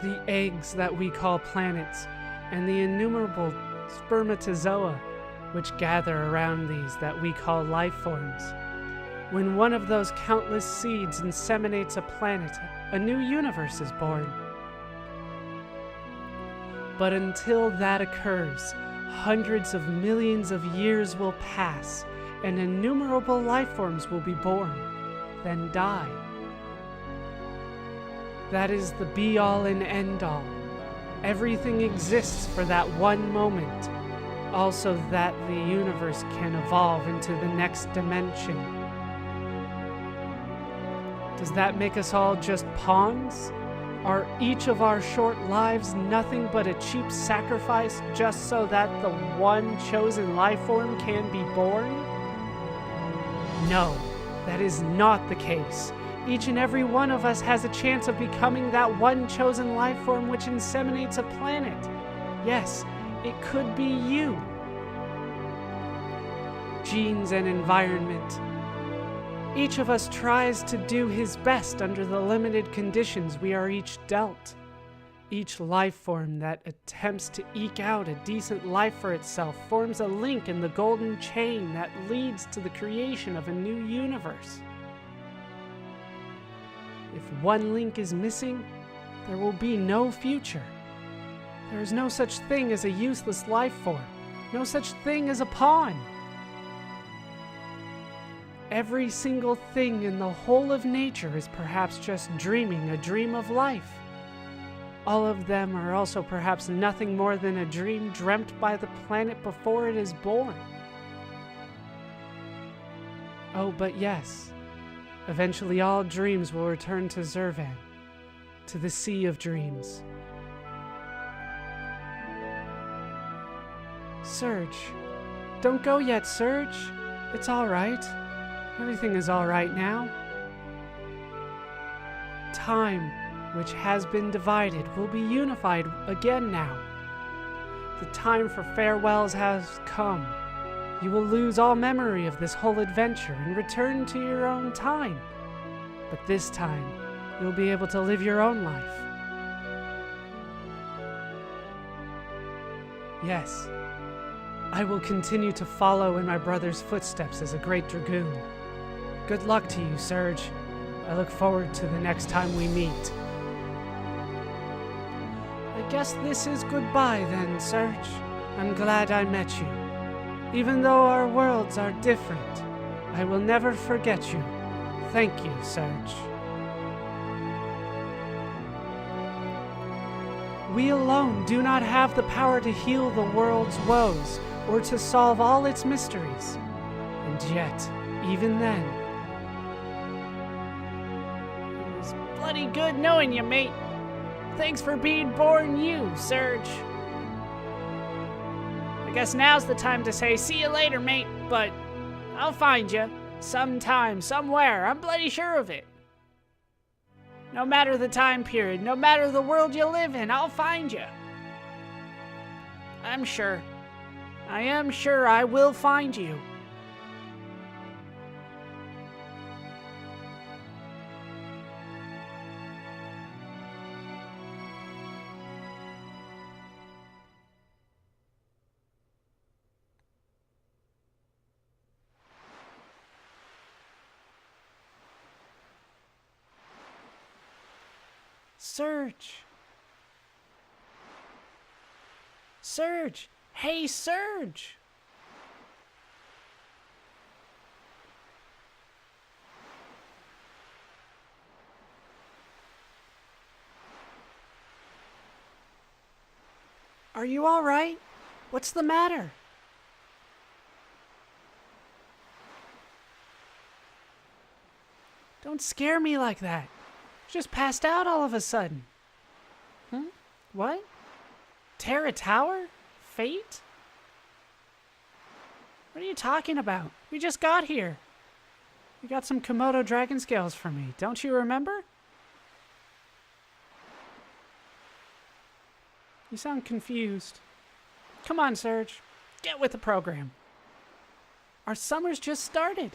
the eggs that we call planets, and the innumerable spermatozoa which gather around these that we call life forms. When one of those countless seeds inseminates a planet, a new universe is born. But until that occurs, hundreds of millions of years will pass, and innumerable life forms will be born, then die. That is the be-all and end-all. Everything exists for that one moment, also that the universe can evolve into the next dimension. Does that make us all just pawns? Are each of our short lives nothing but a cheap sacrifice just so that the one chosen life form can be born? No, that is not the case. Each and every one of us has a chance of becoming that one chosen life form which inseminates a planet. Yes, it could be you. Genes and environment. Each of us tries to do his best under the limited conditions we are each dealt. Each life form that attempts to eke out a decent life for itself forms a link in the golden chain that leads to the creation of a new universe. If one link is missing, there will be no future. There is no such thing as a useless life form, no such thing as a pawn. Every single thing in the whole of nature is perhaps just dreaming a dream of life. All of them are also perhaps nothing more than a dream dreamt by the planet before it is born. Oh, but yes, eventually all dreams will return to Zurvan, to the Sea of Dreams. Surge. Don't go yet, Surge. It's all right. Everything is all right now. Time, which has been divided, will be unified again now. The time for farewells has come. You will lose all memory of this whole adventure and return to your own time. But this time, you'll be able to live your own life. Yes, I will continue to follow in my brother's footsteps as a great dragoon. Good luck to you, Surge. I look forward to the next time we meet. I guess this is goodbye then, Surge. I'm glad I met you. Even though our worlds are different, I will never forget you. Thank you, Surge. We alone do not have the power to heal the world's woes or to solve all its mysteries. And yet, even then, it was bloody good knowing you, mate. Thanks for being born you, Surge. I guess now's the time to say see you later, mate, but I'll find you. Sometime, somewhere, I'm bloody sure of it. No matter the time period, no matter the world you live in, I'll find you. I'm sure. I am sure I will find you. Surge. Surge. Hey, Surge. Are you all right? What's the matter? Don't scare me like that. Just passed out all of a sudden. What? Terra Tower? Fate? What are you talking about? We just got here. You got some Komodo dragon scales for me, don't you remember? You sound confused. Come on, Surge. Get with the program. Our summer's just started.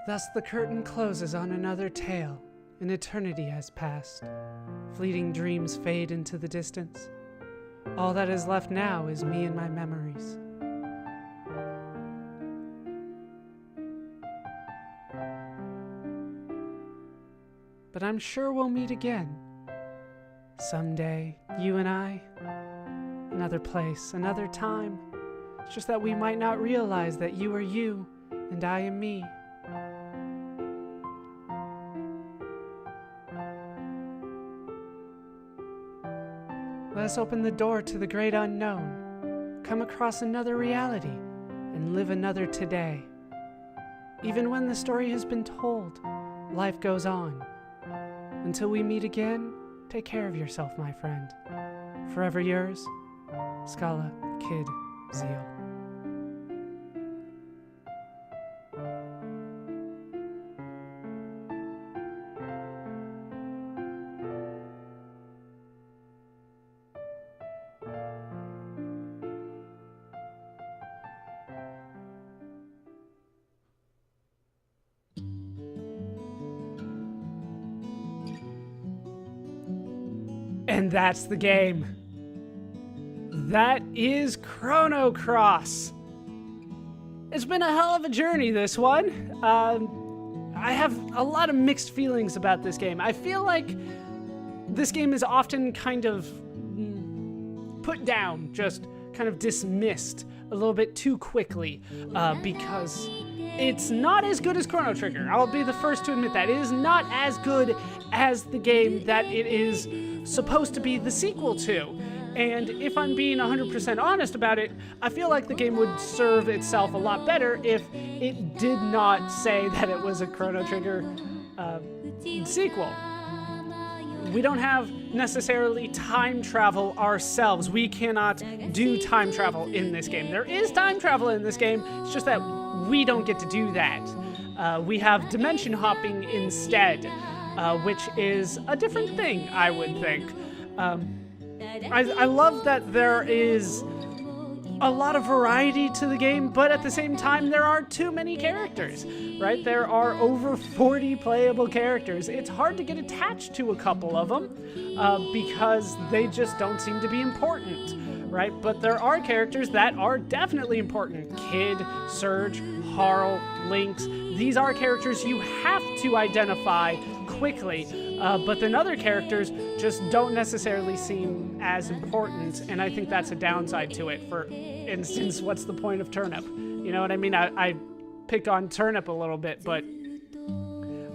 Thus the curtain closes on another tale. An eternity has passed. Fleeting dreams fade into the distance. All that is left now is me and my memories. But I'm sure we'll meet again. Someday, you and I. Another place, another time. It's just that we might not realize that you are you and I am me. Let us open the door to the great unknown, come across another reality, and live another today. Even when the story has been told, life goes on. Until we meet again, take care of yourself, my friend. Forever yours, Scala Kid Zeal. And that's the game. That is Chrono Cross. It's been a hell of a journey, this one. I have a lot of mixed feelings about this game. I feel like this game is often kind of put down, just kind of dismissed a little bit too quickly, because it's not as good as Chrono Trigger. I'll be the first to admit that. It is not as good as the game that it is supposed to be the sequel to. And if I'm being 100% honest about it, I feel like the game would serve itself a lot better if it did not say that it was a Chrono Trigger sequel. We don't have necessarily time travel ourselves. We cannot do time travel in this game. There is time travel in this game, it's just that we don't get to do that. We have dimension hopping instead, which is a different thing, I would think. I love that there is a lot of variety to the game, but at the same time, there are too many characters, right? There are over 40 playable characters. It's hard to get attached to a couple of them because they just don't seem to be important, right? But there are characters that are definitely important. Kid, Surge, Harl, Lynx. These are characters you have to identify quickly, but then other characters just don't necessarily seem as important, and I think that's a downside to it. For instance, what's the point of Turnip? You know what I mean? I pick on Turnip a little bit, but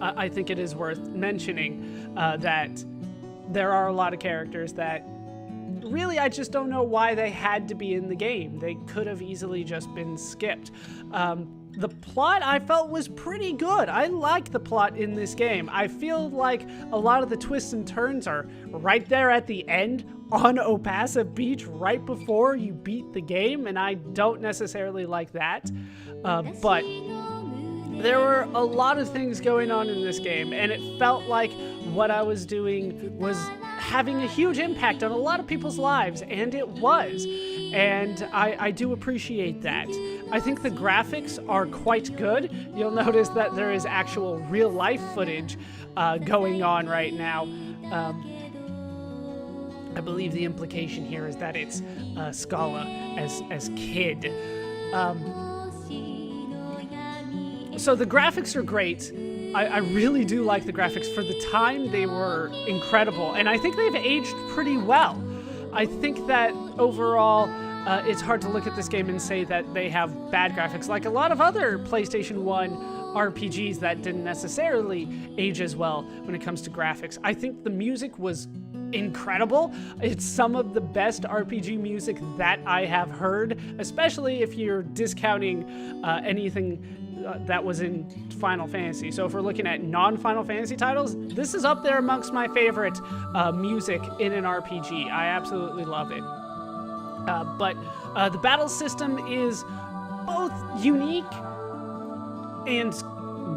I think it is worth mentioning that there are a lot of characters that really I just don't know why they had to be in the game. They could have easily just been skipped. The plot I felt was pretty good. I like the plot in this game. I feel like a lot of the twists and turns are right there at the end on Opasa Beach right before you beat the game, and I don't necessarily like that. But there were a lot of things going on in this game, and it felt like what I was doing was having a huge impact on a lot of people's lives, and it was. And I do appreciate that. I think the graphics are quite good. You'll notice that there is actual real-life footage going on right now. I believe the implication here is that it's Scala as Kid. So the graphics are great. I really do like the graphics. For the time, they were incredible, and I think they've aged pretty well. I think that overall, it's hard to look at this game and say that they have bad graphics, like a lot of other PlayStation 1 RPGs that didn't necessarily age as well when it comes to graphics. I think the music was incredible. It's some of the best RPG music that I have heard, especially if you're discounting anything that was in Final Fantasy. So if we're looking at non-Final Fantasy titles, this is up there amongst my favorite music in an RPG. I absolutely love it. But the battle system is both unique and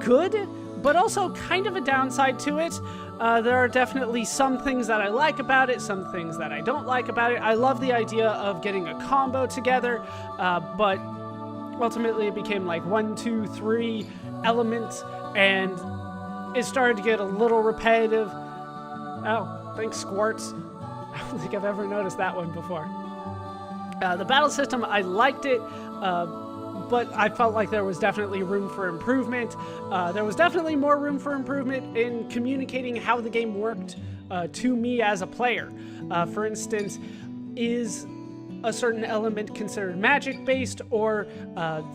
good, but also kind of a downside to it. There are definitely some things that I like about it, some things that I don't like about it. I love the idea of getting a combo together, but ultimately it became like 1, 2, 3 elements, and it started to get a little repetitive. Oh, thanks, Squirts. I don't think I've ever noticed that one before. The battle system, I liked it, but I felt like there was definitely room for improvement. There was definitely more room for improvement in communicating how the game worked to me as a player. For instance, is a certain element considered magic-based or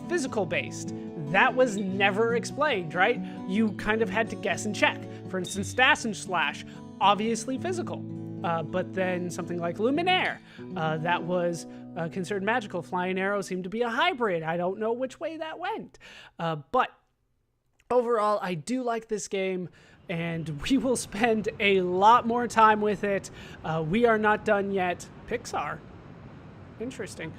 physical-based? That was never explained, right? You kind of had to guess and check. For instance, Dash and Slash, obviously physical. But then something like Luminaire, that was considered magical. Flying Arrow seemed to be a hybrid. I don't know which way that went. But overall, I do like this game, and we will spend a lot more time with it. We are not done yet. Pixar. Interesting.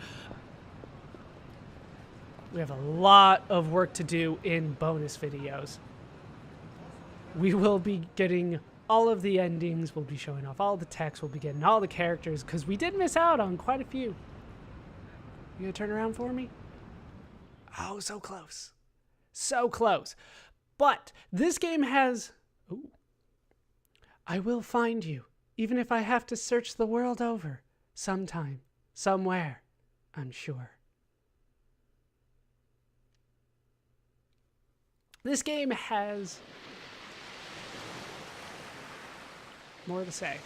We have a lot of work to do in bonus videos. We will be getting all of the endings, we'll be showing off all the text, we'll be getting all the characters, because we did miss out on quite a few. You gonna turn around for me? Oh, so close. So close. But this game has... Ooh. I will find you, even if I have to search the world over. Sometime. Somewhere. I'm sure. This game has more to say.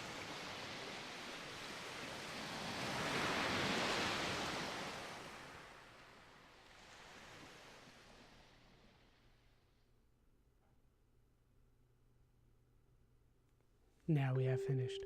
Now we have finished.